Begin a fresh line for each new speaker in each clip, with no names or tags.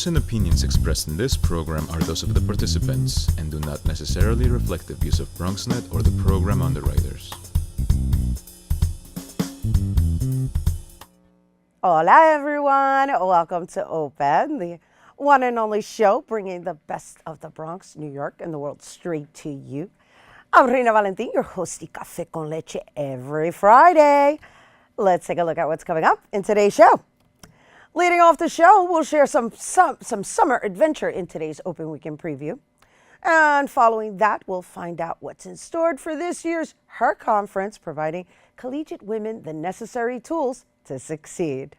views and opinions expressed in this program are those of the participants and do not necessarily reflect the views of BronxNet or the program underwriters.
Hola everyone, welcome to Open, the one and only show bringing the best of the Bronx, New York, and the world straight to you. I'm Rina Valentin, your host of Café con Leche every Friday. Let's take a look at what's coming up in today's show. Leading off the show, we'll share some summer adventure in today's Open Weekend preview. And following that, we'll find out what's in store for this year's HER conference, providing collegiate women the necessary tools to succeed.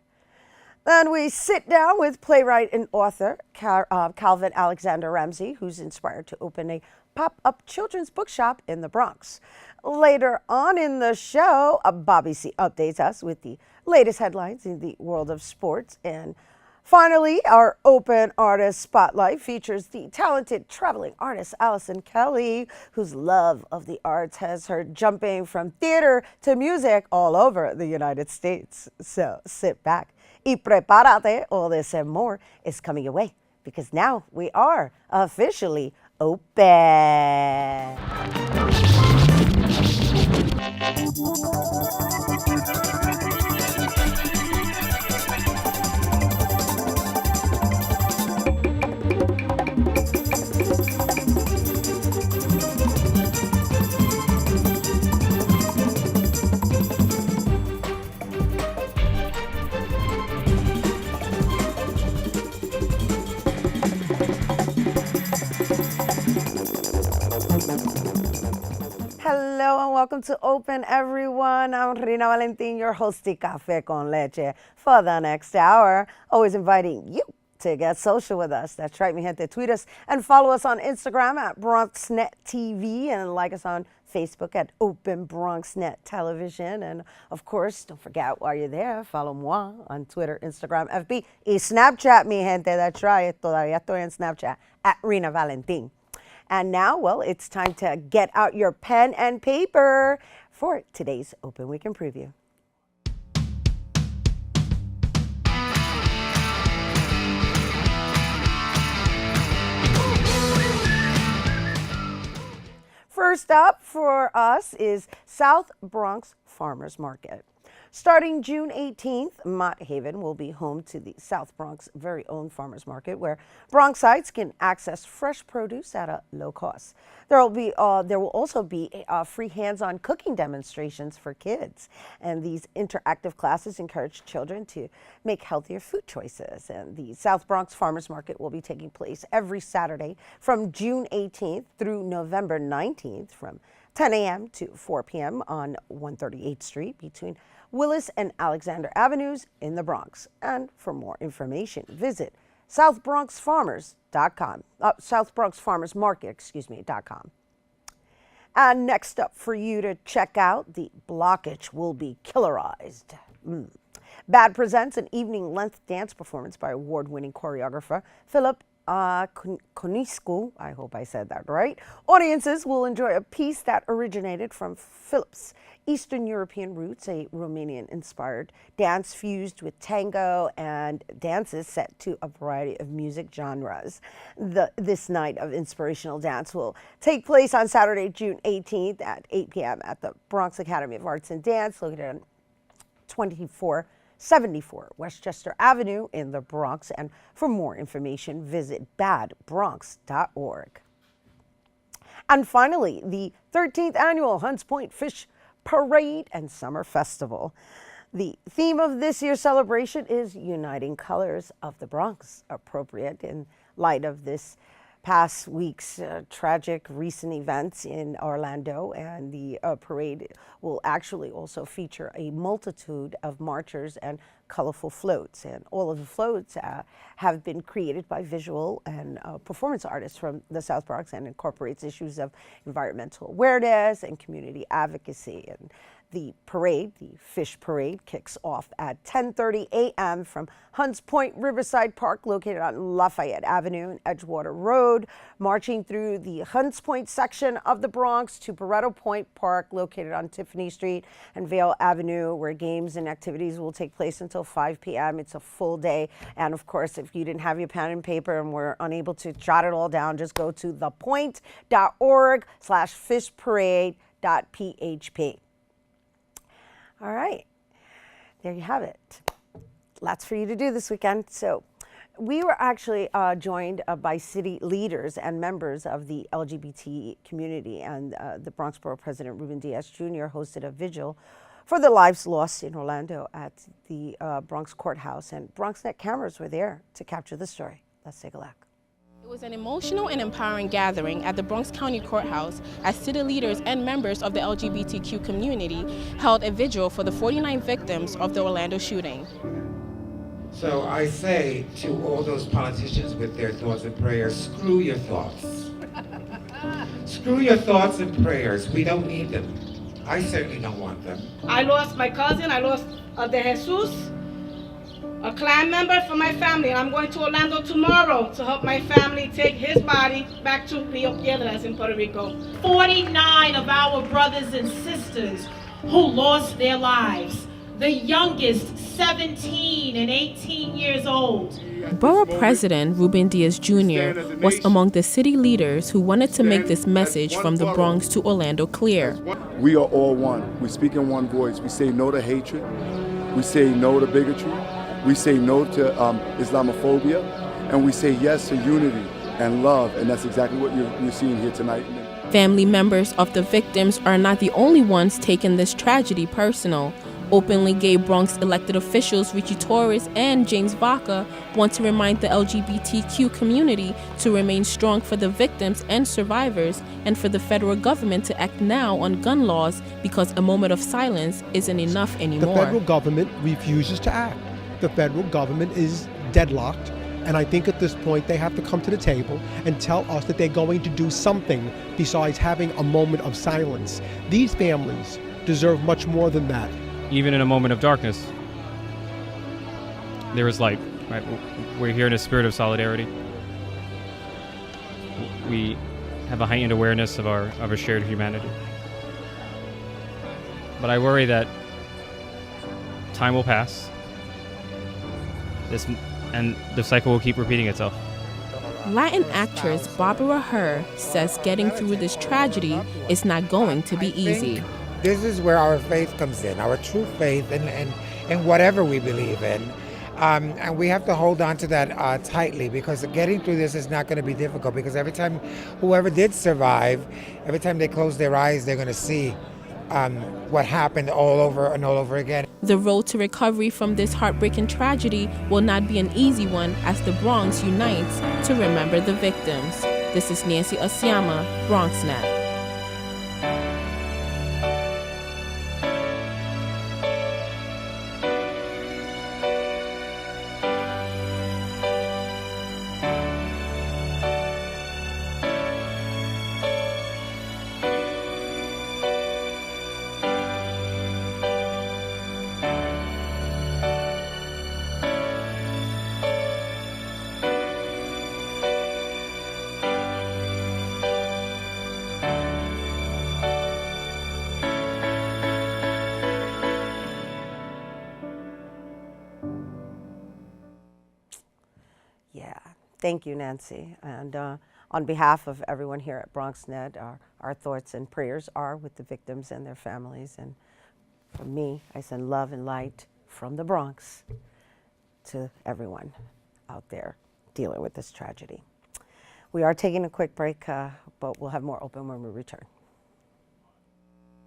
Then we sit down with playwright and author Calvin Alexander Ramsey, who's inspired to open a pop-up children's bookshop in the Bronx. Later on in the show, Bobby C updates us with the latest headlines in the world of sports. And finally, our Open Artist Spotlight features the talented traveling artist Allison Kelly, whose love of the arts has her jumping from theater to music all over the United States. So sit back y prepárate, all this and more is coming your way, because now we are officially open. Hello and welcome to Open, everyone. I'm Rina Valentin, your host of Café con Leche. For the next hour, always inviting you to get social with us. That's right, mi gente. Tweet us and follow us on Instagram at BronxNet TV and like us on Facebook at Open BronxNet Television. And of course, don't forget, while you're there, follow moi on Twitter, Instagram, FB, y Snapchat, mi gente. That's right, todavía estoy en Snapchat at Rina Valentin. And now, well, it's time to get out your pen and paper for today's Open Weekend preview. First up for us is South Bronx Farmers Market. Starting June 18th, Mott Haven will be home to the South Bronx very own farmers market, where Bronxites can access fresh produce at a low cost. There will also be free hands-on cooking demonstrations for kids, and these interactive classes encourage children to make healthier food choices. And the South Bronx Farmers Market will be taking place every Saturday from June 18th through November 19th from 10 a.m. to 4 p.m. on 138th Street between Willis and Alexander Avenues in the Bronx. And for more information, visit southbronxfarmers.com, southbronxfarmersmarket.com. And next up for you to check out, the blockage will be killerized. BAD presents an evening-length dance performance by award-winning choreographer Philip Coniscu. I hope I said that right. Audiences will enjoy a piece that originated from Philip's Eastern European roots, a Romanian-inspired dance fused with tango and dances set to a variety of music genres. This night of inspirational dance will take place on Saturday, June 18th at 8 p.m. at the Bronx Academy of Arts and Dance, located on 2474 Westchester Avenue in the Bronx. And for more information, visit badbronx.org. And finally, the 13th annual Hunts Point Fish Parade and Summer Festival. The theme of this year's celebration is Uniting Colors of the Bronx, appropriate in light of this past week's tragic recent events in Orlando. And the parade will actually also feature a multitude of marchers and colorful floats. And all of the floats have been created by visual and performance artists from the South Bronx and incorporates issues of environmental awareness and community advocacy. And The parade, the fish parade, kicks off at 10:30 a.m. from Hunts Point Riverside Park, located on Lafayette Avenue and Edgewater Road, marching through the Hunts Point section of the Bronx to Barretto Point Park, located on Tiffany Street and Vale Avenue, where games and activities will take place until 5 p.m. It's a full day. And of course, if you didn't have your pen and paper and were unable to jot it all down, just go to thepoint.org/fishparade.php. All right, there you have it. Lots for you to do this weekend. So we were actually joined by city leaders and members of the LGBT community, and the Bronx Borough President Ruben Diaz Jr. hosted a vigil for the lives lost in Orlando at the Bronx Courthouse, and BronxNet cameras were there to capture the story. Let's take a look.
It was an emotional and empowering gathering at the Bronx County Courthouse as city leaders and members of the LGBTQ community held a vigil for the 49 victims of the Orlando shooting.
So I say to all those politicians with their thoughts and prayers, screw your thoughts. Screw your thoughts and prayers. We don't need them. I certainly don't want them.
I lost my cousin, I lost De Jesus, a clan member from my family. I'm going to Orlando tomorrow to help my family take his body back to Rio Piedras in Puerto Rico.
49 of our brothers and sisters who lost their lives. The youngest, 17 and 18 years old.
Borough President Ruben Diaz Jr. was among the city leaders who wanted to make this message from the Bronx to Orlando clear.
We are all one. We speak in one voice. We say no to hatred. We say no to bigotry. We say no to Islamophobia, and we say yes to unity and love, and that's exactly what you're seeing here tonight.
Family members of the victims are not the only ones taking this tragedy personal. Openly gay Bronx elected officials Richie Torres and James Vaca want to remind the LGBTQ community to remain strong for the victims and survivors, and for the federal government to act now on gun laws, because a moment of silence isn't enough anymore.
The federal government refuses to act. The federal government is deadlocked, and I think at this point they have to come to the table and tell us that they're going to do something besides having a moment of silence. These families deserve much more than that.
Even in a moment of darkness, there is light. Right? We're here in a spirit of solidarity. We have a heightened awareness of our shared humanity. But I worry that time will pass. And the cycle will keep repeating itself.
Latin actress Barbara Herr says getting through this tragedy is not going to be easy.
This is where our faith comes in, our true faith in whatever we believe in. And we have to hold on to that tightly, because getting through this is not going to be difficult, because every time whoever did survive, every time they close their eyes, they're going to see what happened all over and all over again.
The road to recovery from this heartbreaking tragedy will not be an easy one as the Bronx unites to remember the victims. This is Nancy Osiama, BronxNet.
Yeah, thank you, Nancy. And on behalf of everyone here at BronxNet, our thoughts and prayers are with the victims and their families. And from me, I send love and light from the Bronx to everyone out there dealing with this tragedy. We are taking a quick break, but we'll have more open when we return.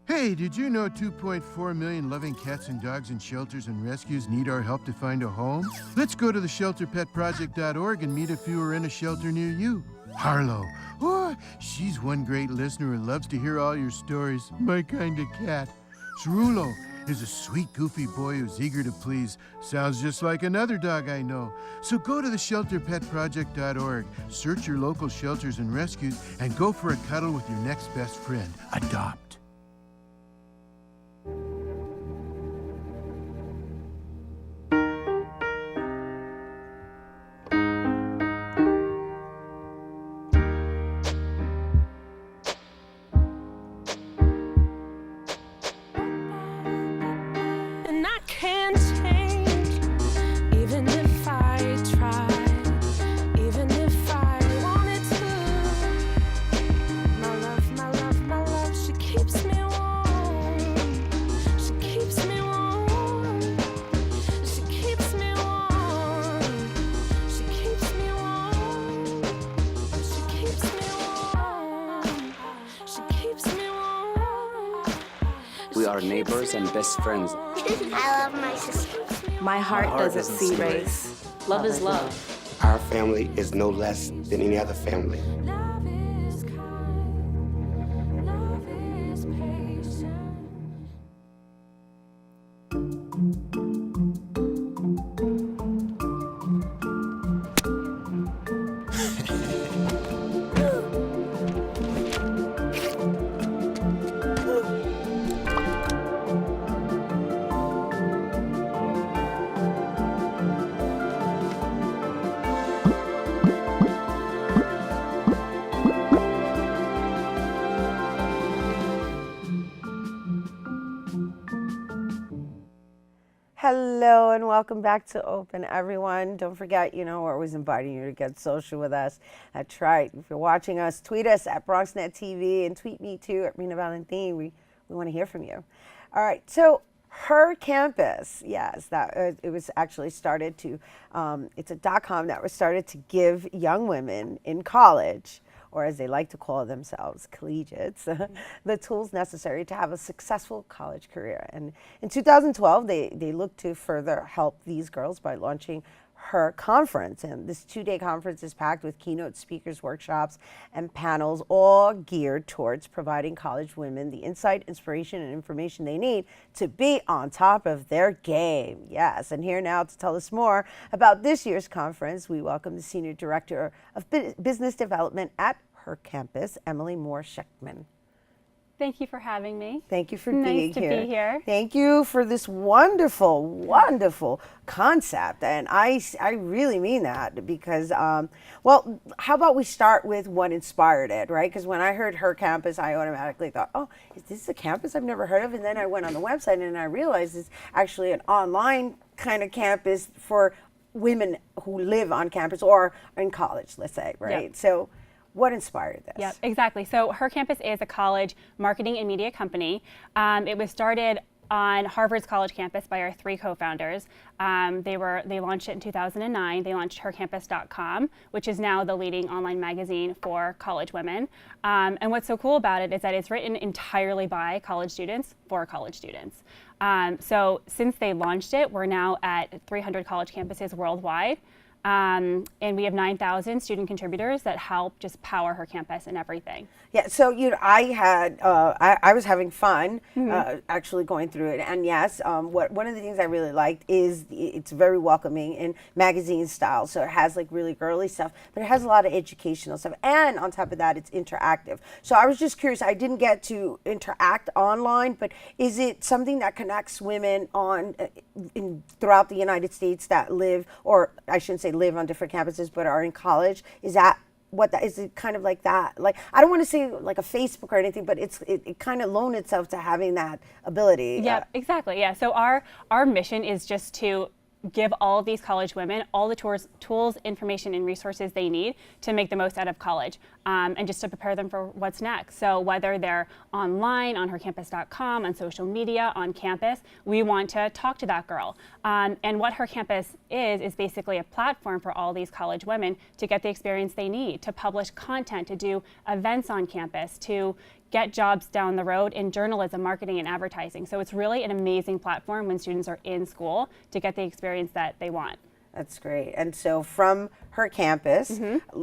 Hey, did you know 2.4 million loving cats and dogs in shelters and rescues need our help to find a home? Let's go to theshelterpetproject.org and meet if you are in a shelter near you. Harlow, oh, she's one great listener and loves to hear all your stories. My kind of cat. Cerulo is a sweet, goofy boy who's eager to please. Sounds just like another dog I know. So go to theshelterpetproject.org, search your local shelters and rescues, and go for a cuddle with your next best friend. Adopt.
our neighbors and best friends.
I love my sister.
My heart doesn't see race. Love is love.
Our family is no less than any other family.
Hello and welcome back to Open, everyone. Don't forget, we're always inviting you to get social with us. That's right. If you're watching us, tweet us at BronxNet TV and tweet me too at Rena Valentin. We want to hear from you. All right. So Her Campus, yes, it was actually started to. It's a .com that was started to give young women in college, or as they like to call themselves, collegiates, the tools necessary to have a successful college career. And in 2012, they looked to further help these girls by launching Her Conference. And this 2-day conference is packed with keynote speakers, workshops, and panels, all geared towards providing college women the insight, inspiration, and information they need to be on top of their game. Yes, and here now to tell us more about this year's conference, we welcome the Senior Director of Business Development at Her Campus, Emily Moore-Shechtman.
Thank you for having me.
Thank you for being here.
Nice to be here.
Thank you for this wonderful, wonderful concept. And I really mean that because, well, how about we start with what inspired it, right? Because when I heard Her Campus, I automatically thought, oh, is this a campus I've never heard of? And then I went on the website and I realized it's actually an online kind of campus for women who live on campus or in college, let's say, right?
Yep.
So what inspired this?
Yeah, exactly. So Her Campus is a college marketing and media company. It was started on Harvard's college campus by our 3 co-founders. They launched it in 2009. They launched hercampus.com, which is now the leading online magazine for college women. And what's so cool about it is that it's written entirely by college students for college students. So since they launched it, we're now at 300 college campuses worldwide. And we have 9,000 student contributors that help just power Her Campus and everything.
Yeah, so I was having fun actually going through it, and yes, one of the things I really liked is it's very welcoming in magazine style. So it has like really girly stuff, but it has a lot of educational stuff, and on top of that, it's interactive. So I was just curious. I didn't get to interact online, but is it something that connects women throughout the United States that live, or I shouldn't say live on different campuses, but are in college? Is that what that is? It kind of like that? Like, I don't want to say like a Facebook or anything, but it kind of loaned itself to having that ability.
Yeah, exactly. Yeah. So our mission is just to give all of these college women all the tools, information, and resources they need to make the most out of college, and just to prepare them for what's next. So whether they're online, on hercampus.com, on social media, on campus, we want to talk to that girl. And what Her Campus is basically a platform for all these college women to get the experience they need, to publish content, to do events on campus, to get jobs down the road in journalism, marketing, and advertising. So it's really an amazing platform when students are in school to get the experience that they want.
That's great. And so from Her Campus,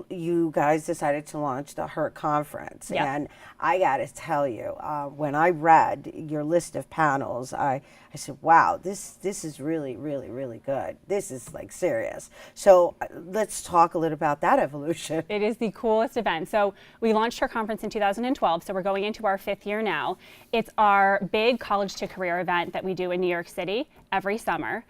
you guys decided to launch the Her Conference.
Yeah.
And I got to tell you, when I read your list of panels, I said, wow, this is really, really, really good. This is like serious. So let's talk a little about that evolution.
It is the coolest event. So we launched Her Conference in 2012, so we're going into our 5th year now. It's our big college to career event that we do in New York City every summer.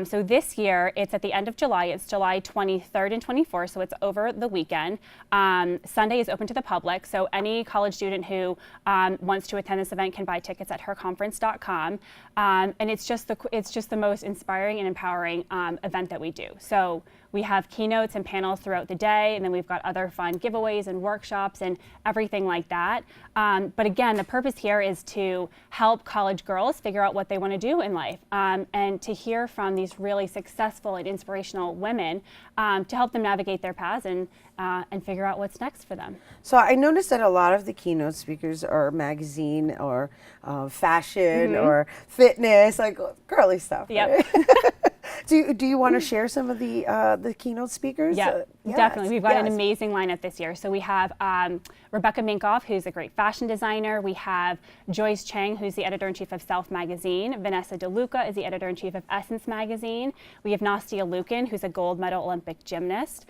So this year, it's at the end of July. It's July 23rd and 24th, so it's over the weekend. Sunday is open to the public, so any college student who wants to attend this event can buy tickets at herconference.com. And it's just the most inspiring and empowering event that we do. So we have keynotes and panels throughout the day, and then we've got other fun giveaways and workshops and everything like that. But again, the purpose here is to help college girls figure out what they want to do in life, and to hear from these really successful and inspirational women to help them navigate their paths and figure out what's next for them.
So I noticed that a lot of the keynote speakers are magazine or fashion or fitness, like girly stuff.
Yep.
Right? Do you want to share some of the keynote speakers?
Yeah,
yes,
definitely. We've got an
yes.
amazing lineup this year. So we have Rebecca Minkoff, who's a great fashion designer. We have Joyce Chang, who's the editor-in-chief of Self Magazine. Vanessa DeLuca is the editor-in-chief of Essence Magazine. We have Nastia Lukin, who's a gold medal Olympic gymnast.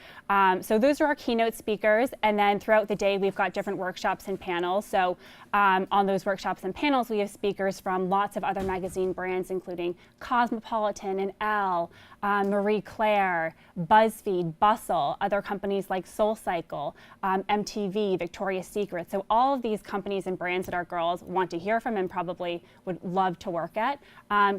So those are our keynote speakers. And then throughout the day, we've got different workshops and panels. So on those workshops and panels, we have speakers from lots of other magazine brands, including Cosmopolitan and Elle, Marie Claire, BuzzFeed, Bustle, other companies like SoulCycle, MTV, Victoria's Secret. So all of these companies and brands that our girls want to hear from and probably would love to work at,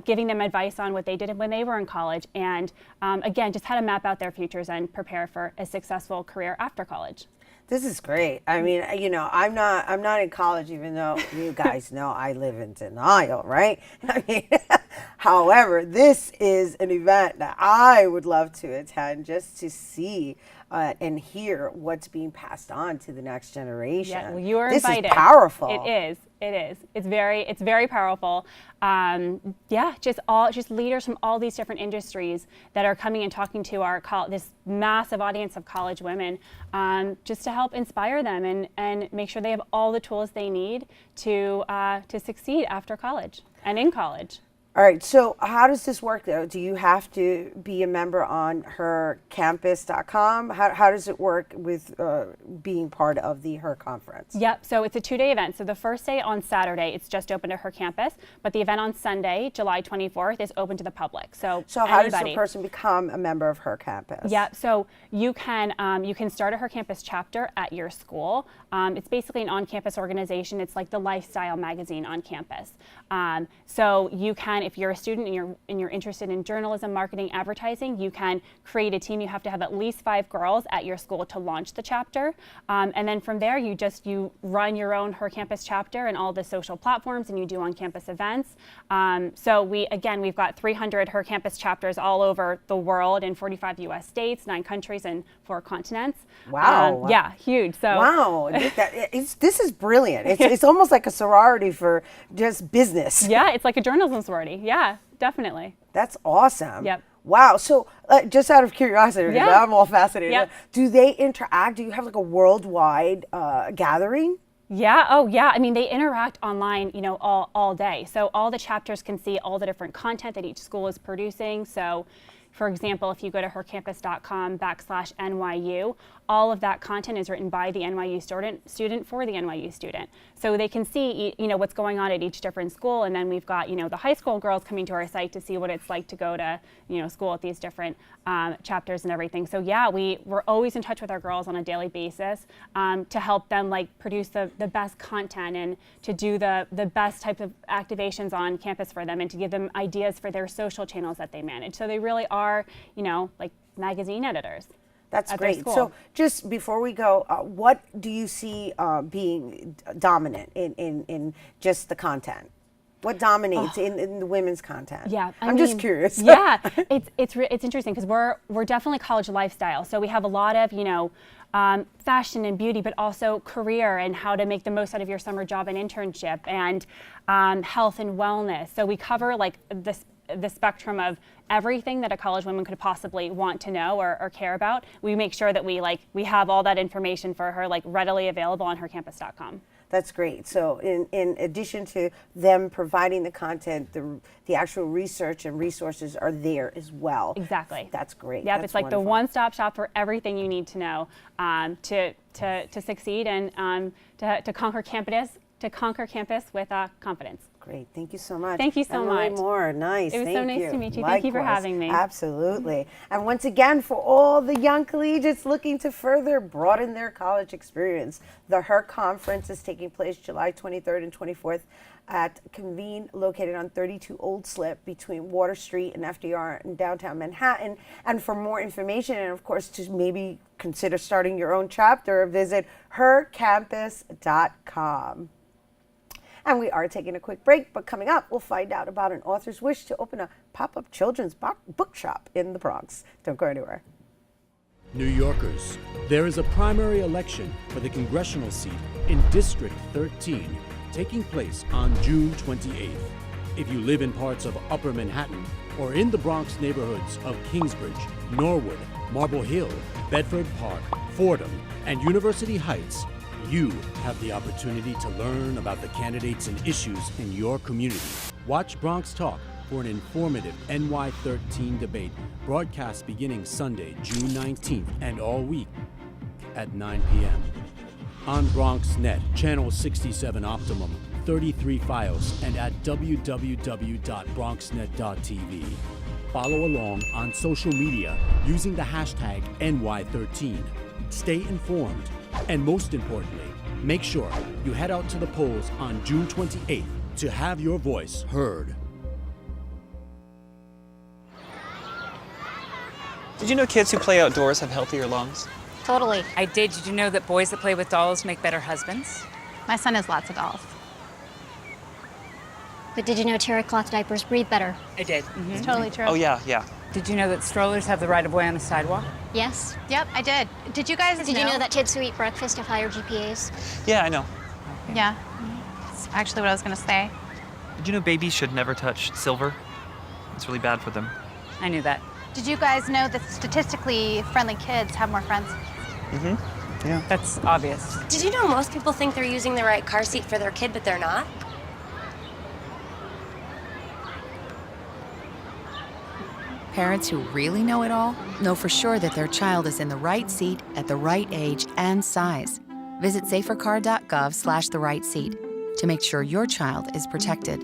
giving them advice on what they did when they were in college, and again, just how to map out their futures and prepare for a successful career after college.
This is great. I mean, you know, I'm not in college, even though you guys know I live in denial, right? I mean, however, this is an event that I would love to attend just to see and hear what's being passed on to the next generation.
Yeah, well, you are
this
invited.
Is powerful.
It is. It is. It's very powerful. Yeah, just leaders from all these different industries that are coming and talking to our this massive audience of college women, just to help inspire them and make sure they have all the tools they need to succeed after college and in college.
All right, so how does this work though? Do you have to be a member on hercampus.com? How does it work with being part of the Her Conference?
Yep, so it's a 2-day event. So the first day on Saturday, it's just open to Her Campus, but the event on Sunday, July 24th, is open to the public. So
how does a person become a member of Her Campus?
Yeah, so you can start a Her Campus chapter at your school. It's basically an on-campus organization. It's like the lifestyle magazine on campus. So you can, if you're a student and you're interested in journalism, marketing, advertising, you can create a team. You have to have at least 5 girls at your school to launch the chapter. And then from there, you run your own Her Campus chapter and all the social platforms, and you do on-campus events. So we've got 300 Her Campus chapters all over the world in 45 U.S. states, 9 countries, and 4 continents.
Wow.
Yeah, huge. So
wow, this is brilliant. It's almost like a sorority for just business.
Yeah, it's like a journalism sorority. Yeah, definitely.
That's awesome.
Yep.
Wow. So just out of curiosity,
yeah.
I'm all fascinated.
Yep.
Do they interact? Do you have like a worldwide gathering?
Yeah. Oh, yeah. I mean, they interact online, all day. So all the chapters can see all the different content that each school is producing. So, for example, if you go to hercampus.com/NYU, all of that content is written by the NYU student for the NYU student. So they can see, what's going on at each different school. And then we've got, the high school girls coming to our site to see what it's like to go to, school at these different chapters and everything. So yeah, we're always in touch with our girls on a daily basis to help them produce the best content and to do the best types of activations on campus for them and to give them ideas for their social channels that they manage. So they really are, magazine editors.
That's great. So just before we go, what do you see being dominant in just the content? What dominates in the women's content?
Yeah,
I'm just curious.
Yeah, it's interesting because we're definitely college lifestyle. So we have a lot of fashion and beauty, but also career and how to make the most out of your summer job and internship, and health and wellness. So we cover the spectrum of everything that a college woman could possibly want to know or care about. We make sure that we have all that information for her readily available on hercampus.com.
That's great. So in addition to them providing the content, the actual research and resources are there as well.
Exactly.
That's great.
Yeah,
That's
it's
wonderful.
the one-stop shop for everything you need to know to succeed and to conquer campus with confidence.
Great. Thank you so much.
Thank you so
Emily
much.
Moore. Nice.
It was
Thank
so nice
you.
to meet you.
Likewise.
Thank you for having me.
Absolutely. And once again, for all the young collegiates looking to further broaden their college experience, the HER Conference is taking place July 23rd and 24th at Convene, located on 32 Old Slip between Water Street and FDR in downtown Manhattan. And for more information, and of course to maybe consider starting your own chapter, visit hercampus.com. And we are taking a quick break, but coming up, we'll find out about an author's wish to open a pop-up children's bookshop in the Bronx. Don't go anywhere.
New Yorkers, there is a primary election for the congressional seat in District 13, taking place on June 28th. If you live in parts of Upper Manhattan or in the Bronx neighborhoods of Kingsbridge, Norwood, Marble Hill, Bedford Park, Fordham, and University Heights, you have the opportunity to learn about the candidates and issues in your community. Watch Bronx Talk for an informative NY13 debate broadcast beginning Sunday, June 19th and all week at 9 p.m. On BronxNet, Channel 67 Optimum, 33 Fios, and at www.bronxnet.tv. Follow along on social media using the hashtag NY13. Stay informed. And most importantly, make sure you head out to the polls on June 28th to have your voice heard.
Did you know kids who play outdoors have healthier lungs?
Totally. I did. Did you know that boys that play with dolls make better husbands?
My son has lots of dolls.
But did you know terry cloth diapers breathe better?
I did.
It's totally true.
Oh, yeah.
Did you know that strollers have the right of way on the sidewalk?
Yes.
Yep, I did. Did you guys
Did you know that kids who eat breakfast have higher GPAs?
Yeah, I know.
Yeah. That's actually what I was going to say.
Did you know babies should never touch silver? It's really bad for them.
I knew that.
Did you guys know that statistically friendly kids have more friends?
Mm-hmm. Yeah.
That's obvious.
Did you know most people think they're using the right car seat for their kid, but they're not?
Parents who really know it all know for sure that their child is in the right seat at the right age and size. Visit safercar.gov/the right seat to make sure your child is protected.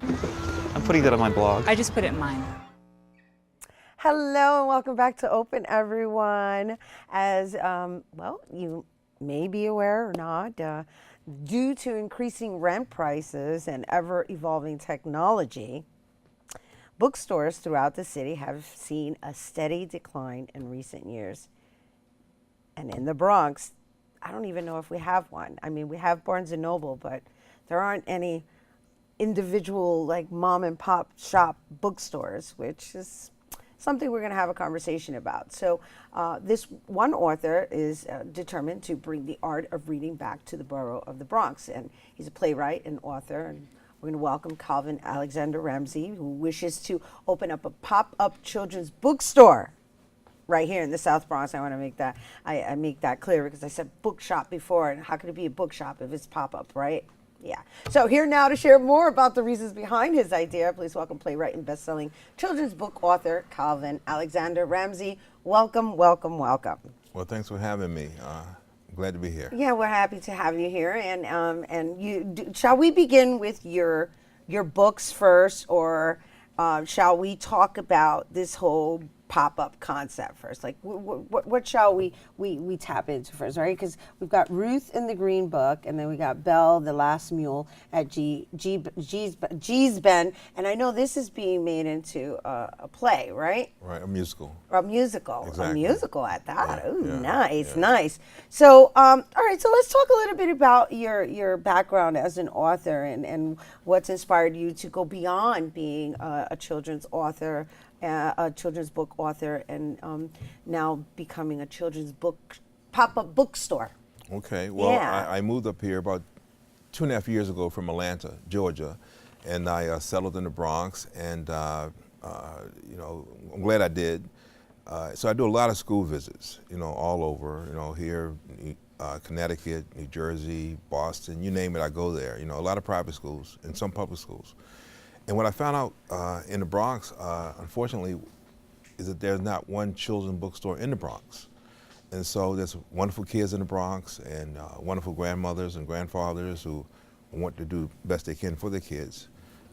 I'm putting that on my blog.
I just put it in mine.
Hello and welcome back to Open, everyone. As well, you may be aware or not, due to increasing rent prices and ever-evolving technology, bookstores throughout the city have seen a steady decline in recent years. And in the Bronx, I don't even know if we have one. I mean, we have Barnes & Noble, but there aren't any individual like mom and pop shop bookstores, which is something we're going to have a conversation about. So this one author is determined to bring the art of reading back to the borough of the Bronx. And he's a playwright and author. And we're going to welcome Calvin Alexander Ramsey, who wishes to open up a pop-up children's bookstore right here in the South Bronx. I want to make that I make that clear because I said bookshop before, and how could it be a bookshop if it's pop-up, right? Yeah. So here now to share more about the reasons behind his idea, please welcome playwright and best-selling children's book author Calvin Alexander Ramsey. Welcome, welcome, welcome.
Well, thanks for having me. Glad to be here.
Yeah, we're happy to have you here. And shall we begin with your books first, or shall we talk about this whole pop-up concept first? Like, what shall we tap into first, right? Because we've got Ruth in the Green Book, and then we got Belle, the Last Mule at G's Bend, and I know this is being made into a play, right?
Right, a musical.
A musical.
Exactly.
A musical at that.
Yeah,
Ooh,
yeah,
nice,
yeah.
nice. So, all right, so let's talk a little bit about your background as an author and what's inspired you to go beyond being a children's author, a children's book author, and now becoming a children's book pop-up bookstore.
Okay, well,
Yeah.
I moved up here about 2.5 years ago from Atlanta, Georgia, and I settled in the Bronx, and you know, I'm glad I did. So I do a lot of school visits, you know, all over, you know, here, Connecticut, New Jersey, Boston, you name it, I go there. You know, a lot of private schools and some public schools. And what I found out in the Bronx, unfortunately, is that there's not one children's bookstore in the Bronx. And so there's wonderful kids in the Bronx and wonderful grandmothers and grandfathers who want to do the best they can for their kids.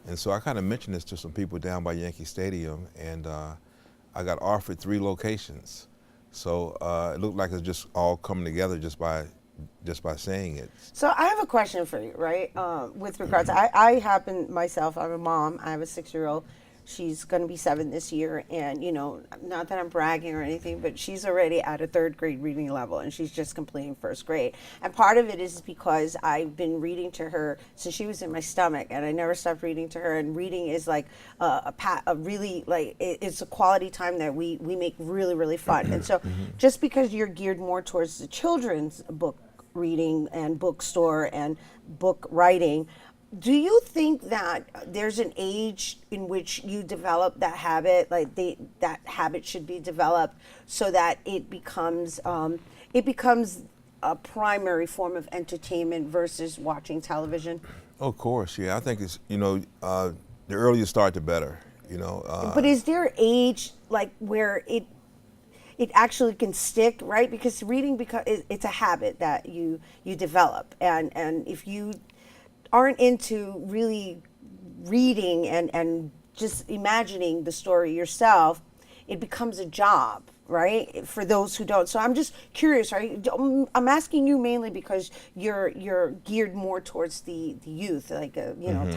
And so I kind of mentioned this to some people down by Yankee Stadium, and I got offered 3 locations. So it looked like it's just all coming together just by saying it.
So I have a question for you, right? With regards, I happen myself, I'm a mom. I have a 6-year-old. She's going to be 7 this year, and not that I'm bragging or anything, but she's already at a 3rd grade reading level, and she's just completing 1st grade. And part of it is because I've been reading to her since she was in my stomach, and I never stopped reading to her. And reading is like it's a quality time that we make really, really fun. And so, just because you're geared more towards the children's book reading and bookstore and book writing, do you think that there's an age in which you develop that habit, like that habit should be developed so that it becomes a primary form of entertainment versus watching television?
Of course, yeah. I think it's, the earlier you start, the better,
But is there age like where it actually can stick, right? Because reading, it's a habit that you develop, and if you aren't into really reading and just imagining the story yourself, it becomes a job, right? For those who don't. So I'm just curious, I'm asking you mainly because you're geared more towards the youth, like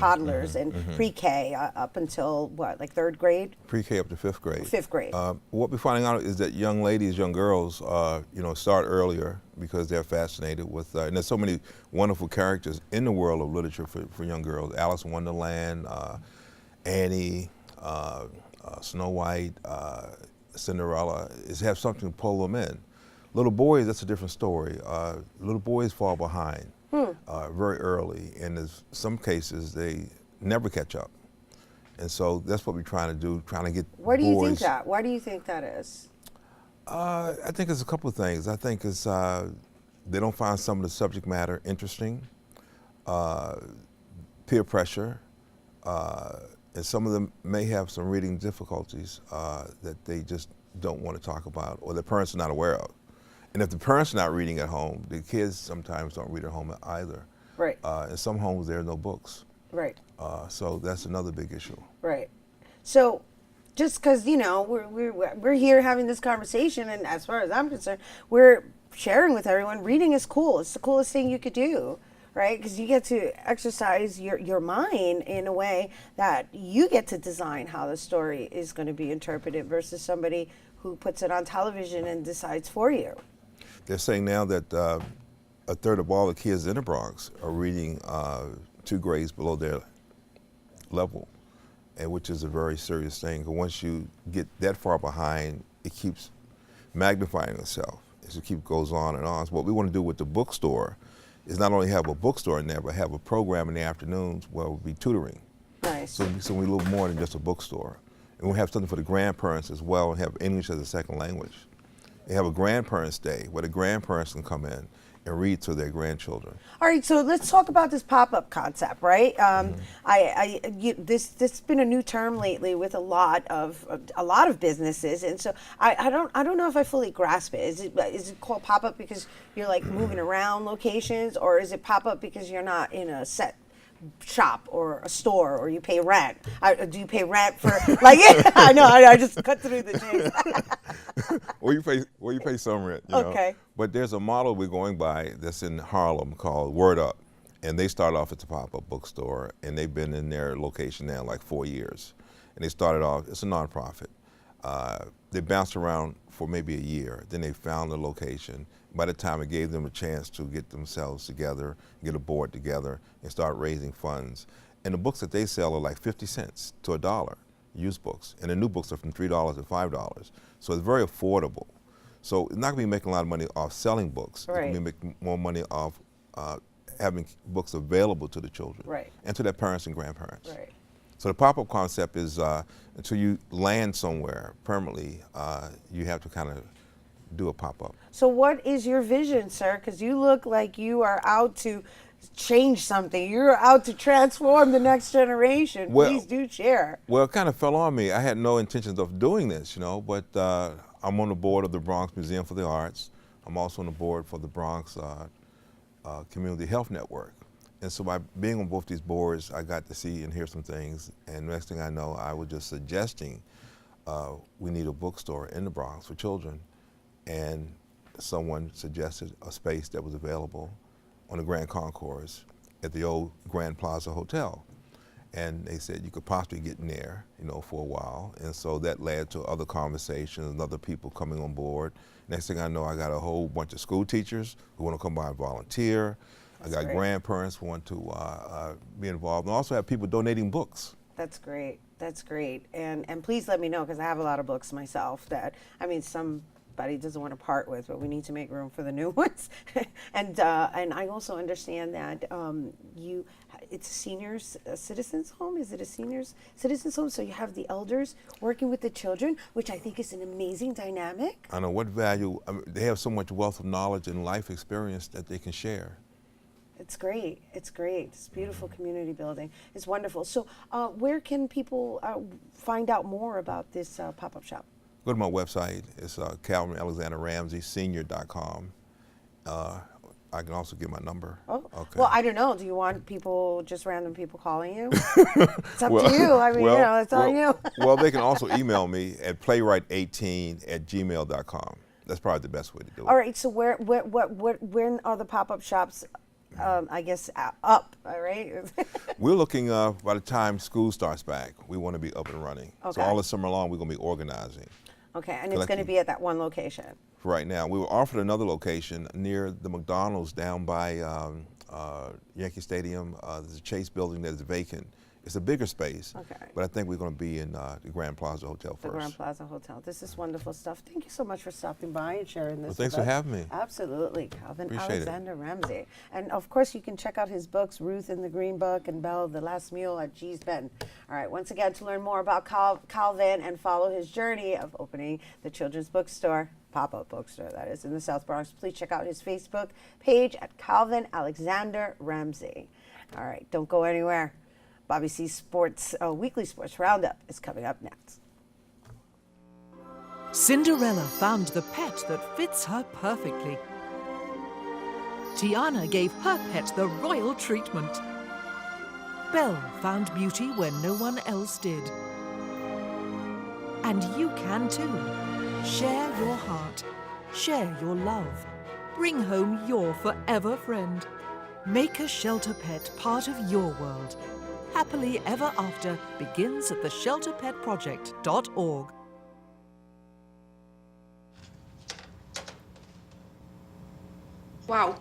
toddlers and pre-K up until what, like 3rd grade?
Pre-K up to 5th grade.
5th grade.
What we're finding out is that young ladies, young girls, start earlier because they're fascinated with, and there's so many wonderful characters in the world of literature for young girls. Alice in Wonderland, Annie, Snow White, Cinderella, have something to pull them in. Little boys, that's a different story. Little boys fall behind very early, and in some cases they never catch up. And so that's what we're trying to do, trying to get
Why do
boys.
you think that? Why do you think that is?
I think it's a couple of things. I think it's they don't find some of the subject matter interesting, peer pressure, and some of them may have some reading difficulties that they just don't want to talk about, or the parents are not aware of. And if the parents are not reading at home, the kids sometimes don't read at home either.
Right.
In some homes, there are no books.
Right.
So that's another big issue.
Right. So just because, we're here having this conversation, and as far as I'm concerned, we're sharing with everyone, reading is cool. It's the coolest thing you could do. Right, because you get to exercise your mind in a way that you get to design how the story is going to be interpreted versus somebody who puts it on television and decides for you.
They're saying now that a third of all the kids in the Bronx are reading 2 grades below their level, and which is a very serious thing. Because once you get that far behind, it keeps magnifying itself. It goes on and on. So what we want to do with the bookstore is not only have a bookstore in there, but have a program in the afternoons where we'll be tutoring.
Nice.
So we a little more than just a bookstore. And we'll have something for the grandparents as well, and have English as a second language. They have a grandparents' day where the grandparents can come in and read to their grandchildren.
All right, so let's talk about this pop-up concept, right? This has been a new term lately with a lot of businesses, and so I don't know if I fully grasp it. Is it called pop-up because you're like moving around locations, or is it pop-up because you're not in a set shop or a store, or you pay rent? Do you pay rent for I know I just cut through the chase.
Well, you pay some rent.
Okay.
But there's a model we're going by that's in Harlem called Word Up, and they started off at the pop-up bookstore, and they've been in their location now like 4 years. And they started off, it's a nonprofit. They bounced around for maybe a year, then they found the location. By the time it gave them a chance to get themselves together, get a board together, and start raising funds. And the books that they sell are like 50 cents to $1, used books. And the new books are from $3 to $5. So it's very affordable. So it's not going to be making a lot of money off selling books.
Right.
It's going to be making more money off having books available to the children.
Right.
And to their parents and grandparents.
Right.
So the pop-up concept is until you land somewhere permanently, you have to kind of do a pop-up.
So what is your vision, sir? Because you look like you are out to change something. You're out to transform the next generation.
Well,
please do share.
Well, it kind of fell on me. I had no intentions of doing this, but I'm on the board of the Bronx Museum for the Arts. I'm also on the board for the Bronx Community Health Network. And so by being on both these boards, I got to see and hear some things. And next thing I know, I was just suggesting we need a bookstore in the Bronx for children. And someone suggested a space that was available on the Grand Concourse at the old Grand Plaza Hotel. And they said you could possibly get in there, you know, for a while. And so that led to other conversations and other people coming on board. Next thing I know, I got a whole bunch of school teachers who want to come by and volunteer.
That's
I got
great.
grandparents who want to be involved. And I also have people donating books.
That's great. That's great. And please let me know, because I have a lot of books myself that, I mean, somebody doesn't want to part with, but we need to make room for the new ones. And I also understand that it's a seniors citizens home. Is it a seniors citizens home? So you have the elders working with the children, which I think is an amazing dynamic.
I know what value, I mean, they have so much wealth of knowledge and life experience that they can share.
It's great. It's great. It's beautiful community building. It's wonderful. So where can people find out more about this pop-up shop?
Go to my website. It's Calvin Alexander Ramsey Senior.com. I can also give my number.
Oh,
okay.
Well, I don't know. Do you want people, just random people calling you? It's up to you. I mean, it's on you.
Well, they can also email me at playwright18@gmail.com. That's probably the best way to do it.
All right. So when are the pop-up shops, I guess, up? All right.
We're looking, by the time school starts back, we want to be up and running.
Okay.
So all this summer long, we're going to be organizing.
Okay. And it's going to be at that one location.
Right now. We were offered another location near the McDonald's down by Yankee Stadium. There's a Chase building that's vacant. It's a bigger space, but I think we're going to be in the Grand Plaza Hotel first.
The Grand Plaza Hotel. This is wonderful stuff. Thank you so much for stopping by and sharing this
Well, thanks
with
for
us.
having me.
Absolutely. Calvin
Appreciate
Alexander Ramsey. And of course, you can check out his books, Ruth in the Green Book and Belle, The Last Mule at G's Bend. All right, once again, to learn more about Calvin and follow his journey of opening the children's bookstore, pop-up bookstore, that is, in the South Bronx, please check out his Facebook page at Calvin Alexander Ramsey. All right, don't go anywhere. Bobby C's Sports Weekly Sports Roundup is coming up next.
Cinderella found the pet that fits her perfectly. Tiana gave her pet the royal treatment. Belle found beauty where no one else did. And you can too. Share your heart. Share your love. Bring home your forever friend. Make a shelter pet part of your world. Happily Ever After begins at theshelterpetproject.org.
Wow,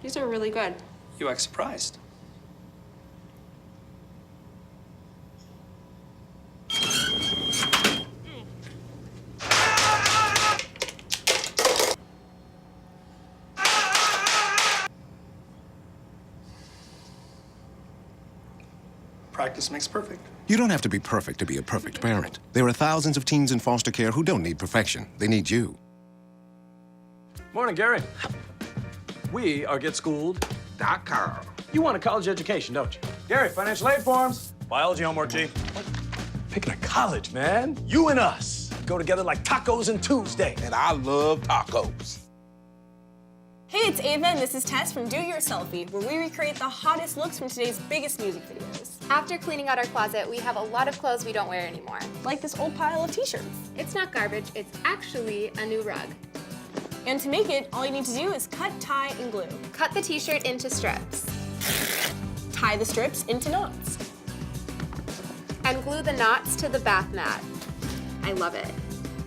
these are really good.
You act surprised. Practice makes perfect.
You don't have to be perfect to be a perfect parent. There are thousands of teens in foster care who don't need perfection. They need you.
Morning, Gary. We are GetSchooled.com. You want a college education, don't you? Gary, financial aid forms. Biology homework, G. Picking a college, man. You and us go together like tacos and Tuesday.
And I love tacos.
Hey, it's Ava, and this is Tess from Do Your Selfie, where we recreate the hottest looks from today's biggest music videos.
After cleaning out our closet, we have a lot of clothes we don't wear anymore.
Like this old pile of t-shirts.
It's not garbage, it's actually a new rug.
And to make it, all you need to do is cut, tie, and glue.
Cut the t-shirt into strips.
Tie the strips into knots.
And glue the knots to the bath mat. I love it.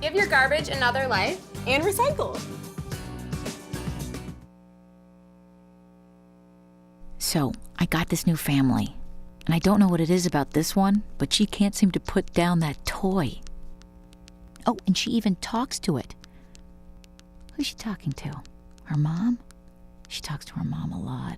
Give your garbage another life.
And recycle.
So, I got this new family, and I don't know what it is about this one, but she can't seem to put down that toy. Oh, and she even talks to it. Who's she talking to? Her mom? She talks to her mom a lot.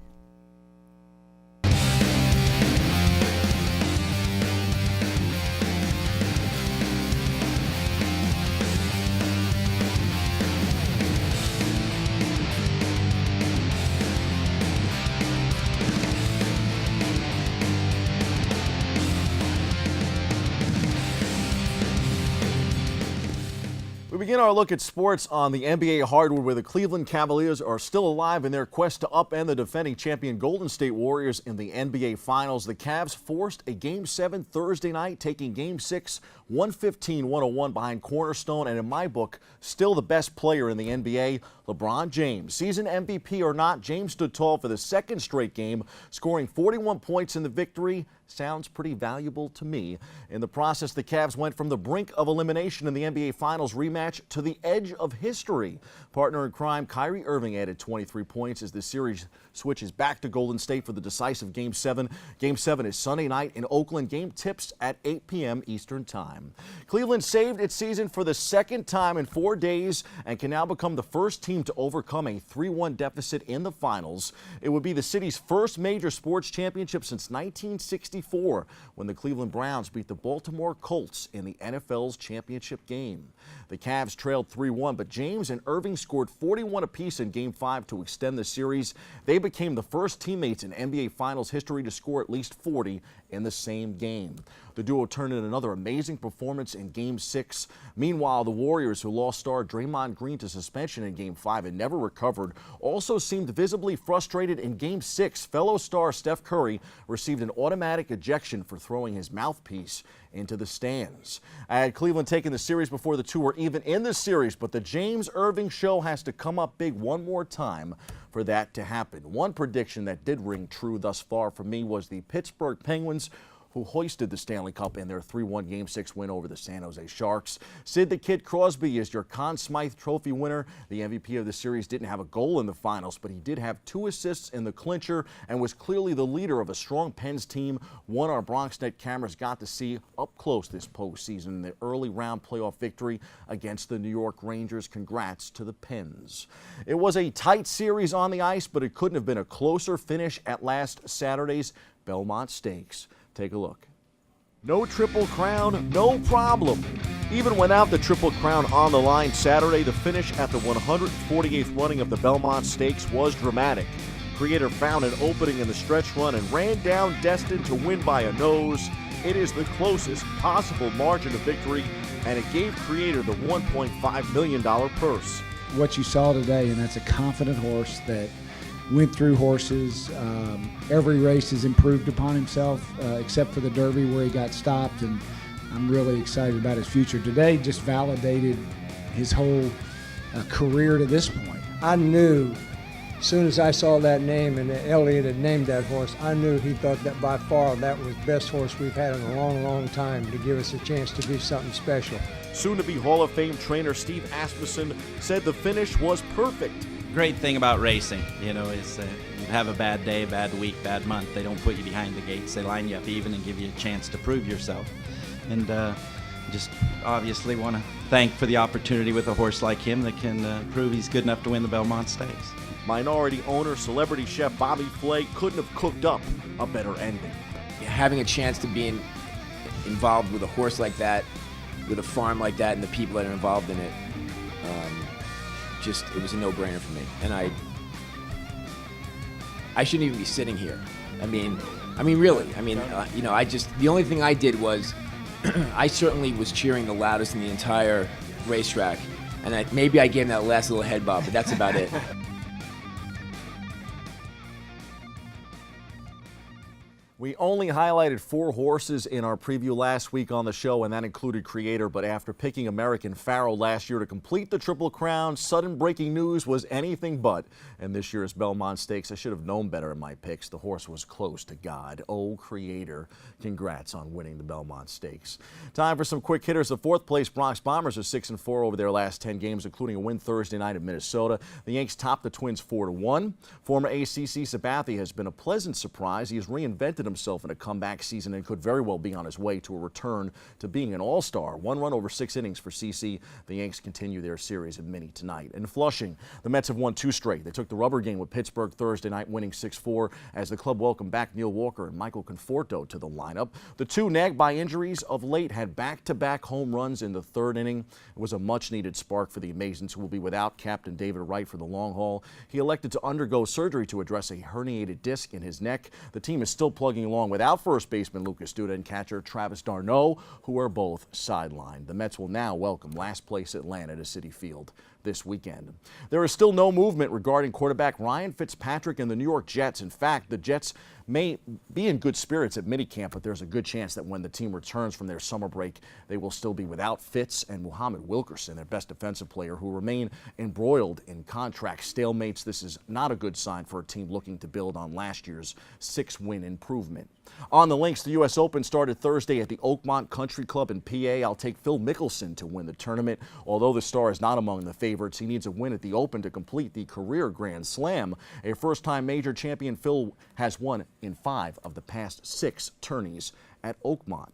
We'll
begin our look at sports on the NBA hardwood, where the Cleveland Cavaliers are still alive in their quest to upend the defending champion Golden State Warriors in the NBA Finals. The Cavs forced a Game 7 Thursday night, taking Game 6 115-101 behind cornerstone and, in my book, still the best player in the NBA, LeBron James. Season MVP or not, James stood tall for the second straight game, scoring 41 points in the victory. Sounds pretty valuable to me. In the process, the Cavs went from the brink of elimination in the NBA Finals rematch to the edge of history. Partner in crime Kyrie Irving added 23 points as the series switches back to Golden State for the decisive Game 7. Game 7 is Sunday night in Oakland. Game tips at 8 p.m. Eastern Time. Cleveland saved its season for the second time in 4 days and can now become the first team to overcome a 3-1 deficit in the finals. It would be the city's first major sports championship since 1964, when the Cleveland Browns beat the Baltimore Colts in the NFL's championship game. The Cavs trailed 3-1, but James and Irving scored 41 apiece in Game 5 to extend the series. They became the first teammates in NBA Finals history to score at least 40 in the same game. The duo turned in another amazing performance in Game 6. Meanwhile, the Warriors, who lost star Draymond Green to suspension in Game 5 and never recovered, also seemed visibly frustrated in Game 6. Fellow star Steph Curry received an automatic ejection for throwing his mouthpiece into the stands. I had Cleveland taking the series before the two were even in the series, but the James Irving show has to come up big one more time for that to happen. One prediction that did ring true thus far for me was the Pittsburgh Penguins, who hoisted the Stanley Cup in their 3-1 Game 6 win over the San Jose Sharks. Sid the Kid Crosby is your Conn Smythe Trophy winner. The MVP of the series didn't have a goal in the finals, but he did have 2 assists in the clincher and was clearly the leader of a strong Pens team, one our BronxNet cameras got to see up close this postseason in the early round playoff victory against the New York Rangers. Congrats to the Pens. It was a tight series on the ice, but it couldn't have been a closer finish at last Saturday's Belmont Stakes. Take a look. No Triple Crown, no problem. Even without the Triple Crown on the line Saturday, the finish at the 148th running of the Belmont Stakes was dramatic. Creator found an opening in the stretch run and ran down destined to win by a nose. It is the closest possible margin of victory, and it gave Creator the $1.5 million purse.
What you saw today, and that's a confident horse that went through horses. Every race has improved upon himself, except for the Derby where he got stopped, and I'm really excited about his future. Today just validated his whole career to this point.
I knew as soon as I saw that name and that Elliott had named that horse, I knew he thought that by far that was the best horse we've had in a long, long time to give us a chance to do something special.
Soon-to-be Hall of Fame trainer Steve Asmussen said the finish was perfect.
Great thing about racing, is you have a bad day, bad week, bad month. They don't put you behind the gates. They line you up even and give you a chance to prove yourself. And just obviously want to thank for the opportunity with a horse like him that can prove he's good enough to win the Belmont Stakes.
Minority owner, celebrity chef Bobby Flay couldn't have cooked up a better ending.
Having a chance to be involved with a horse like that, with a farm like that, and the people that are involved in it, it was a no-brainer for me. And I shouldn't even be sitting here. I mean, really. The only thing I did was, I certainly was cheering the loudest in the entire racetrack, and maybe I gave him that last little head bob, but that's about it.
We only highlighted 4 horses in our preview last week on the show, and that included Creator. But after picking American Pharoah last year to complete the Triple Crown, sudden breaking news was anything but. And this year's Belmont Stakes, I should have known better in my picks. The horse was close to God. Oh, Creator, congrats on winning the Belmont Stakes. Time for some quick hitters. The 4th place Bronx Bombers are 6-4 over their last 10 games, including a win Thursday night in Minnesota. The Yanks topped the Twins 4-1. Former ACC Sabathia has been a pleasant surprise. He has reinvented himself in a comeback season and could very well be on his way to a return to being an all-star. 1 run over 6 innings for CC. The Yanks continue their series of mini tonight. In Flushing, the Mets have won 2 straight. They took the rubber game with Pittsburgh Thursday night, winning 6-4 as the club welcomed back Neil Walker and Michael Conforto to the lineup. The two, nagged by injuries of late, had back-to-back home runs in the 3rd inning. It was a much-needed spark for the Amazons, who will be without Captain David Wright for the long haul. He elected to undergo surgery to address a herniated disc in his neck. The team is still plugged plugging along without first baseman Lucas Duda and catcher Travis d'Arnaud, who are both sidelined. The Mets will now welcome last place Atlanta to Citi Field this weekend. There is still no movement regarding quarterback Ryan Fitzpatrick and the New York Jets. In fact, the Jets may be in good spirits at minicamp, but there's a good chance that when the team returns from their summer break, they will still be without Fitz and Muhammad Wilkerson, their best defensive player, who remain embroiled in contract stalemates. This is not a good sign for a team looking to build on last year's 6-win improvement. On the links, the U.S. Open started Thursday at the Oakmont Country Club in PA. I'll take Phil Mickelson to win the tournament. Although the star is not among the favorites, he needs a win at the Open to complete the career Grand Slam. A first-time major champion, Phil has won in 5 of the past 6 tourneys at Oakmont.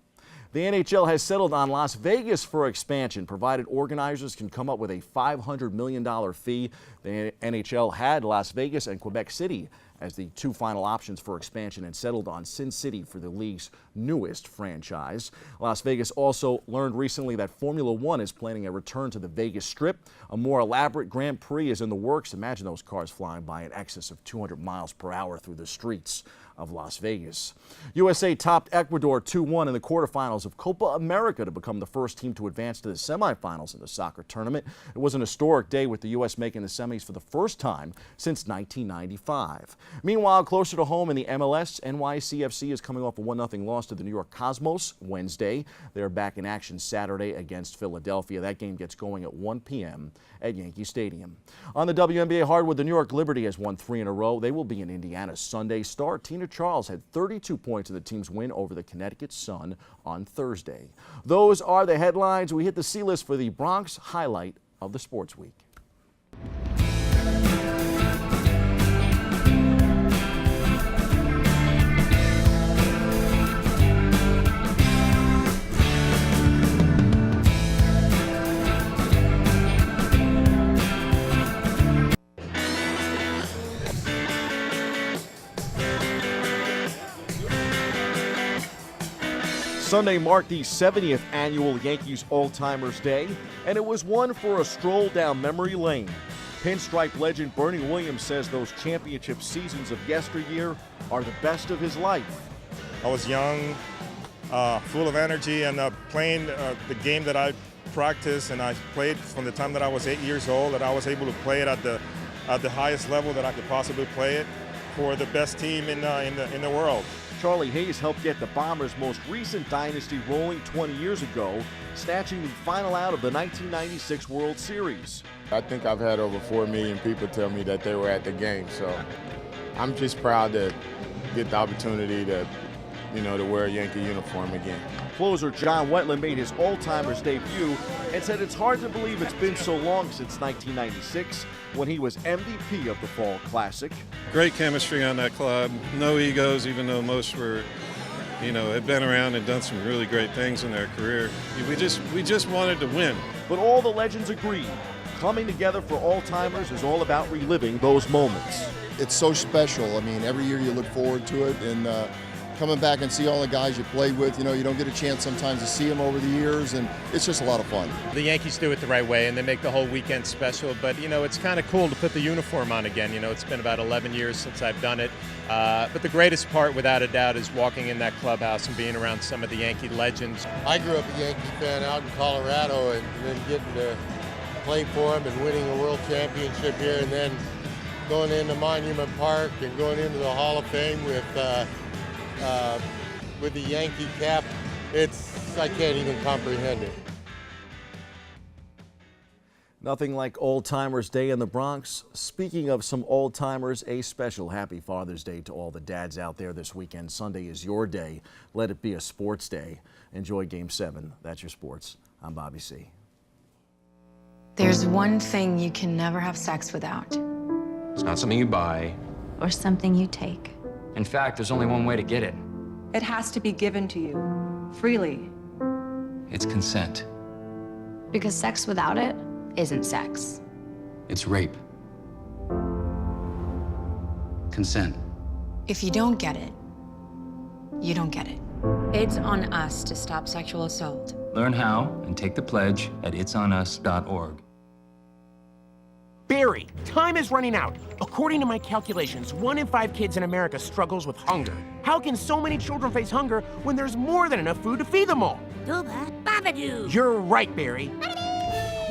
The NHL has settled on Las Vegas for expansion, provided organizers can come up with a $500 million fee. The NHL had Las Vegas and Quebec City as the 2 final options for expansion and settled on Sin City for the league's newest franchise. Las Vegas also learned recently that Formula One is planning a return to the Vegas Strip. A more elaborate Grand Prix is in the works. Imagine those cars flying by in excess of 200 miles per hour through the streets of Las Vegas. USA topped Ecuador 2-1 in the quarterfinals of Copa America to become the first team to advance to the semifinals in the soccer tournament. It was an historic day with the U.S. making the semis for the first time since 1995. Meanwhile, closer to home in the MLS, NYCFC is coming off a 1-0 loss to the New York Cosmos Wednesday. They're back in action Saturday against Philadelphia. That game gets going at 1 p.m. at Yankee Stadium. On the WNBA hardwood, the New York Liberty has won 3 in a row. They will be in Indiana Sunday. Star Tina Charles had 32 points in the team's win over the Connecticut Sun on Thursday. Those are the headlines. We hit the C-list for the Bronx highlight of the sports week. Sunday marked the 70th annual Yankees All-Timers Day, and it was one for a stroll down memory lane. Pinstripe legend Bernie Williams says those championship seasons of yesteryear are the best of his life.
I was young, full of energy, and playing the game that I practiced, and I played from the time that I was 8 years old, that I was able to play it at the highest level that I could possibly play it for the best team in the world.
Charlie Hayes helped get the Bombers' most recent dynasty rolling 20 years ago, snatching the final out of the 1996 World Series.
I think I've had over 4 million people tell me that they were at the game, so I'm just proud to get the opportunity to, to wear a Yankee uniform again.
Closer John Wetland made his All-Timers debut and said it's hard to believe it's been so long since 1996 when he was MVP of the Fall Classic.
Great chemistry on that club, no egos, even though most were, had been around and done some really great things in their career. We just wanted to win.
But all the legends agreed, coming together for All-Timers is all about reliving those moments.
It's so special. I mean, every year you look forward to it, and coming back and see all the guys you played with, you don't get a chance sometimes to see them over the years, and it's just a lot of fun.
The Yankees do it the right way, and they make the whole weekend special, but, it's kind of cool to put the uniform on again. It's been about 11 years since I've done it, but the greatest part, without a doubt, is walking in that clubhouse and being around some of the Yankee legends.
I grew up a Yankee fan out in Colorado, and then getting to play for them and winning a world championship here, and then going into Monument Park and going into the Hall of Fame with the Yankee cap, I can't even comprehend it.
Nothing like Old-Timers Day in the Bronx. Speaking of some old-timers, a special happy Father's Day to all the dads out there this weekend. Sunday is your day. Let it be a sports day. Enjoy Game 7. That's your sports. I'm Bobby C.
There's one thing you can never have sex without.
It's not something you buy.
Or something you take.
In fact, there's only one way to get it.
It has to be given to you, freely.
It's consent.
Because sex without it isn't sex.
It's rape. Consent.
If you don't get it, you don't get it.
It's on us to stop sexual assault.
Learn how and take the pledge at itsonus.org.
Barry, time is running out. According to my calculations, 1 in 5 kids in America struggles with hunger. How can so many children face hunger when there's more than enough food to feed them all?
Babadoo.
You're right, Barry.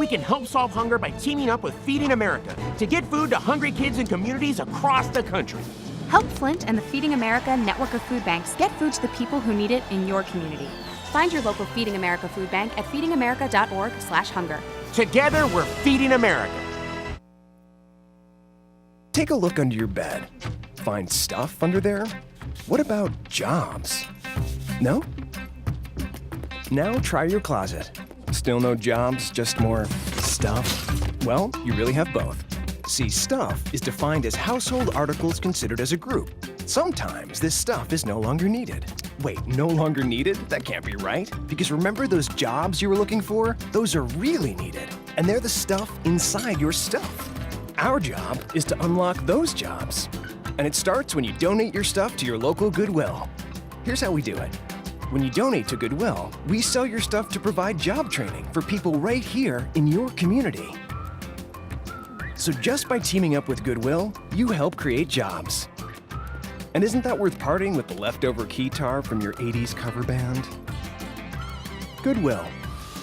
We can help solve hunger by teaming up with Feeding America to get food to hungry kids in communities across the country.
Help Flint and the Feeding America network of food banks get food to the people who need it in your community. Find your local Feeding America food bank at feedingamerica.org/hunger.
Together, we're Feeding America.
Take a look under your bed. Find stuff under there? What about jobs? No? Now try your closet. Still no jobs, just more stuff? Well, you really have both. See, stuff is defined as household articles considered as a group. Sometimes this stuff is no longer needed. Wait, no longer needed? That can't be right. Because remember those jobs you were looking for? Those are really needed. And they're the stuff inside your stuff. Our job is to unlock those jobs. And it starts when you donate your stuff to your local Goodwill. Here's how we do it. When you donate to Goodwill, we sell your stuff to provide job training for people right here in your community. So just by teaming up with Goodwill, you help create jobs. And isn't that worth parting with the leftover keytar from your 80s cover band? Goodwill.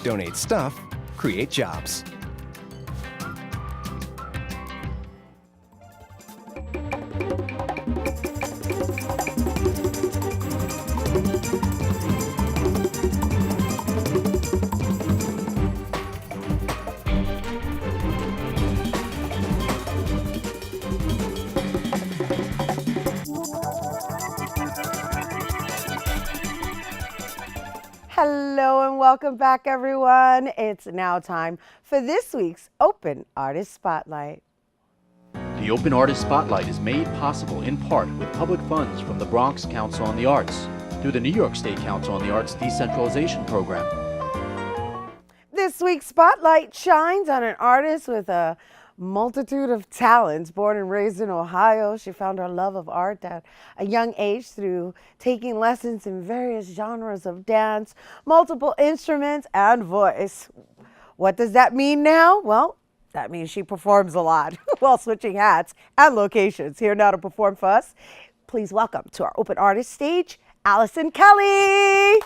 Donate stuff, create jobs.
Hello and welcome back, everyone. It's now time for this week's Open Artist Spotlight.
The Open Artist Spotlight is made possible in part with public funds from the Bronx Council on the Arts through the New York State Council on the Arts Decentralization Program.
This week's Spotlight shines on an artist with a multitude of talents. Born and raised in Ohio, she found her love of art at a young age through taking lessons in various genres of dance, multiple instruments, and voice. What does that mean now? Well, that means she performs a lot while switching hats and locations. Here now to perform for us, please welcome to our Open Artist stage, Allison Kelly.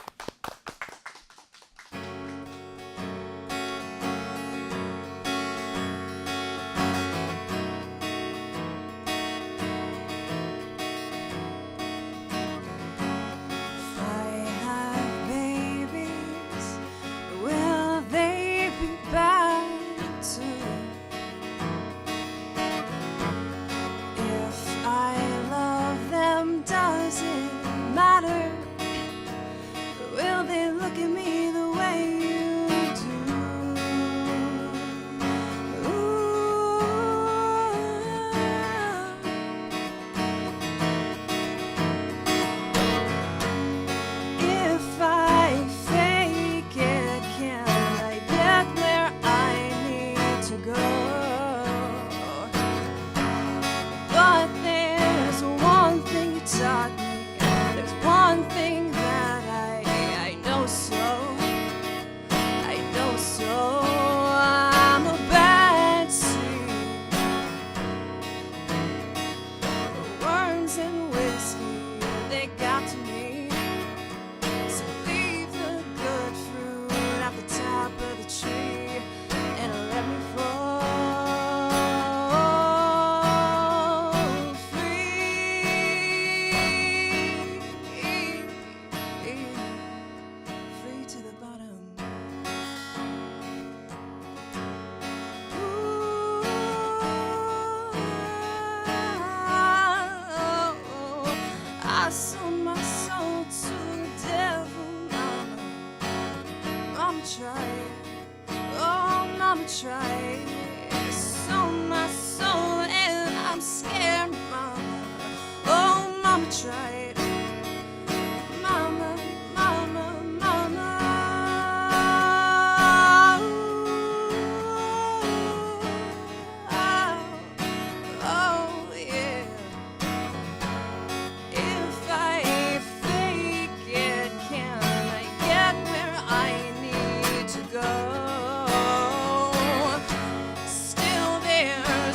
Still there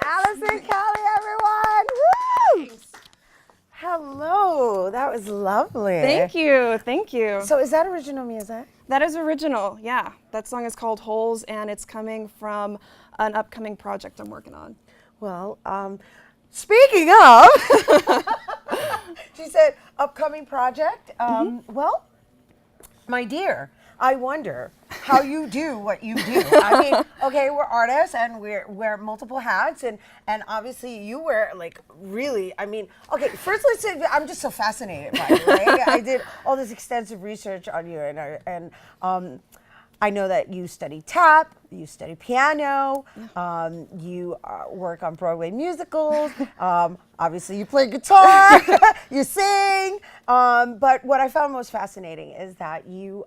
Allison Kelly, everyone. Woo! Hello, that was lovely.
Thank you, thank you.
So is that original music?
That is original, yeah. That song is called Holes, and it's coming from an upcoming project I'm working on.
Well, speaking of, she said upcoming project. Well, my dear, I wonder how you do what you do. I mean, okay, we're artists and we wear multiple hats, and obviously you wear like really. I mean, okay, first let's say I'm just so fascinated by you. Right? I did all this extensive research on you, and I know that you study tap, you study piano, you work on Broadway musicals. Obviously, you play guitar, you sing. But what I found most fascinating is that you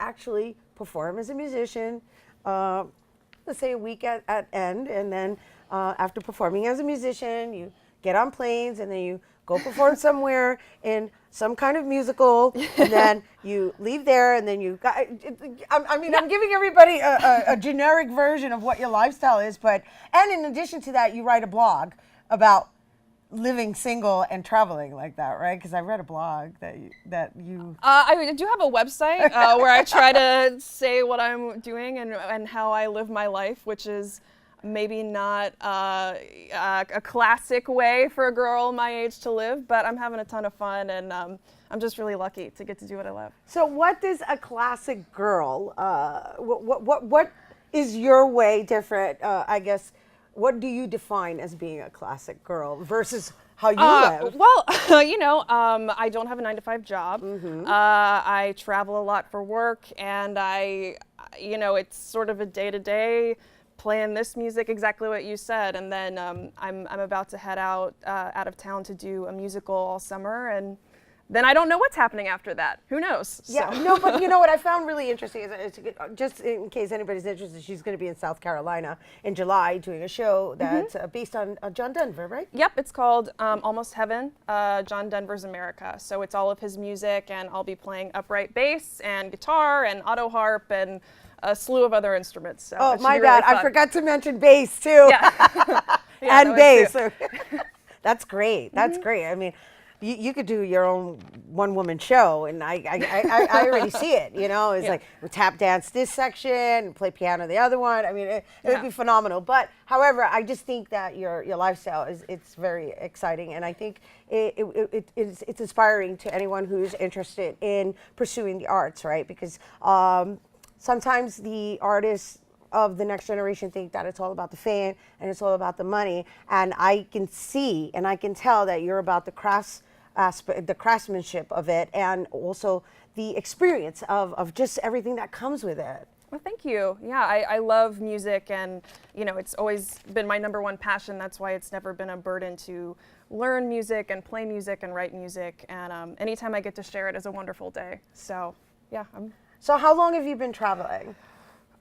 actually perform as a musician. Let's say a week at end, and then after performing as a musician, you get on planes, and then you go perform somewhere in some kind of musical, and then you leave there, and then you got, I'm giving everybody a generic version of what your lifestyle is, and in addition to that, you write a blog about living single and traveling like that, right? Because I read a blog that you
I do have a website where I try to say what I'm doing and how I live my life, which is maybe not a classic way for a girl my age to live, but I'm having a ton of fun, and I'm just really lucky to get to do what I love.
So what does a classic girl, what is your way different, I guess, what do you define as being a classic girl versus how you live?
Well, I don't have a 9-to-5 job. I travel a lot for work, and it's sort of a day-to-day playing this music, exactly what you said, and then I'm about to head out of town to do a musical all summer, and then I don't know what's happening after that. Who knows?
Yeah,
So.
no, but you know what I found really interesting is just in case anybody's interested, she's going to be in South Carolina in July doing a show that's based on John Denver, right?
Yep, it's called Almost Heaven, John Denver's America. So it's all of his music, and I'll be playing upright bass and guitar and auto harp and a slew of other instruments. So
Oh
it should
my
be really
God, I
fun.
forgot to mention bass too.
Yeah.
And
that
bass.
one
That's great. That's great. I mean, you could do your own one-woman show, and I already see it. You know, it's like we tap dance this section, and play piano the other one. I mean, it would be phenomenal. But however, I just think that your lifestyle it's very exciting, and I think it's inspiring to anyone who's interested in pursuing the arts, right? Because sometimes the artists of the next generation think that it's all about the fame and it's all about the money, and I can see and I can tell that you're about the craftsmanship of it, and also the experience of just everything that comes with it.
Well, thank you. Yeah, I love music, and it's always been my #1 passion. That's why it's never been a burden to learn music and play music and write music, and anytime I get to share it is a wonderful day. So yeah.
So how long have you been traveling?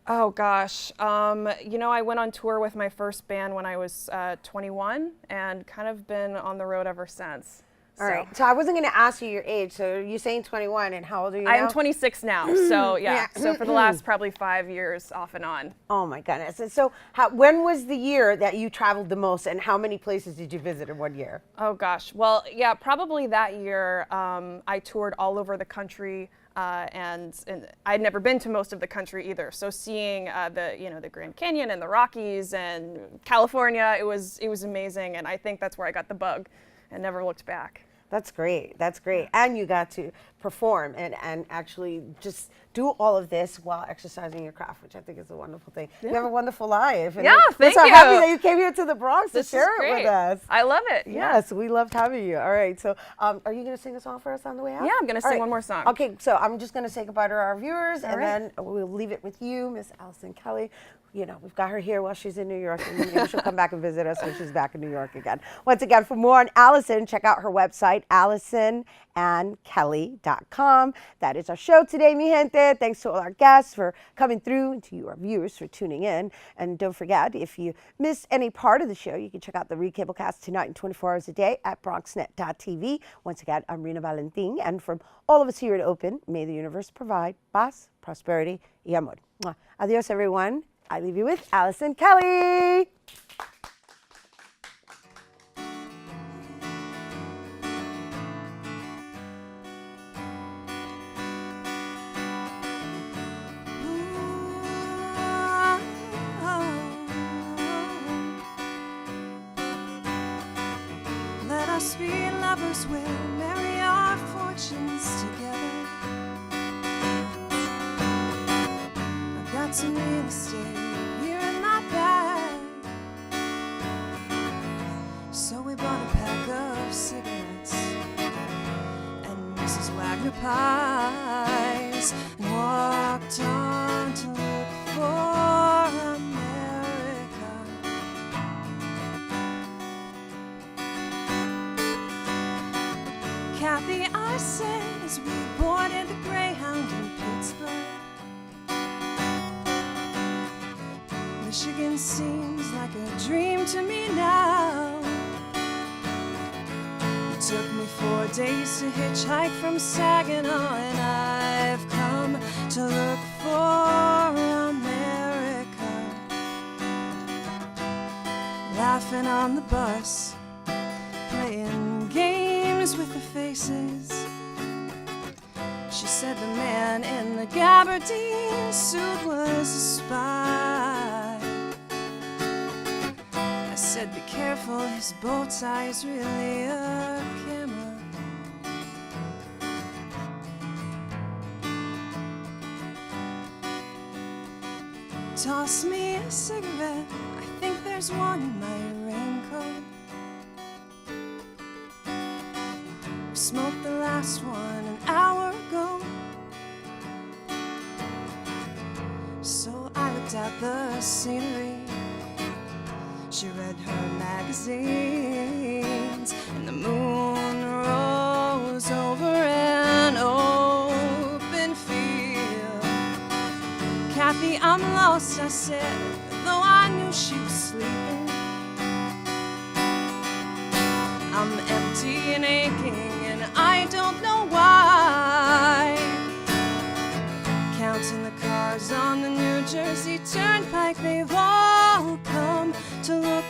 Oh gosh, I went on tour with my first band when I was 21, and kind of been on the road ever since.
All right. So I wasn't going to ask you your age. So you're saying 21, and how old are you now?
I'm 26 now. So yeah. So for the last probably 5 years, off and on.
Oh my goodness. And so when was the year that you traveled the most, and how many places did you visit in 1 year?
Oh gosh. Well, yeah, probably that year I toured all over the country. And I'd never been to most of the country either. So seeing the Grand Canyon and the Rockies and California, it was amazing. And I think that's where I got the bug, and never looked back.
That's great. That's great. And you got to perform and actually just do all of this while exercising your craft, which I think is a wonderful thing. You have a wonderful life. And
yeah, thank you.
We're so happy that you came here to the Bronx to share it with us.
I love it.
Yes, we loved having you. All right. So are you going to sing a song for us on the way out?
Yeah, I'm going to sing one more song.
Okay, so I'm just going to say goodbye to our viewers, and
right.
then we'll leave it with you, Miss Allison Kelly. We've got her here while she's in New York, and maybe she'll come back and visit us when she's back in New York again. Once again, for more on Allison, check out her website, AllisonandKelly.com. That is our show today, mi gente. Thanks to all our guests for coming through, and to you, our viewers, for tuning in. And don't forget, if you missed any part of the show, you can check out the Recablecast tonight and 24 hours a day at BronxNet.tv. Once again, I'm Rina Valentin, and from all of us here at Open, may the universe provide paz, prosperity, y amor. Adios, everyone. I leave you with Allison Kelly.
Let us be lovers, we'll marry our fortunes together. I've got some real estate here in my bag, so we bought a pack of cigarettes and Mrs. Wagner pies and walked on to look for America. Kathy, I said as we boarded the Greyhound in Pittsburgh, Michigan seems like a dream to me now. It took me 4 days to hitchhike from Saginaw, and I've come to look for America. Laughing on the bus, playing games with the faces. She said the man in the gabardine suit was a spy. I said, be careful, his bow tie is really a camera. Toss me a cigarette, I think there's one in my raincoat. We smoked the last one an hour ago. So I looked at the scenery. She read her magazines, and the moon rose over an open field. Kathy, I'm lost, I said, though I knew she was sleeping. I'm empty and aching, and I don't know why. Counting the cars on the New Jersey Turnpike, they've all come to look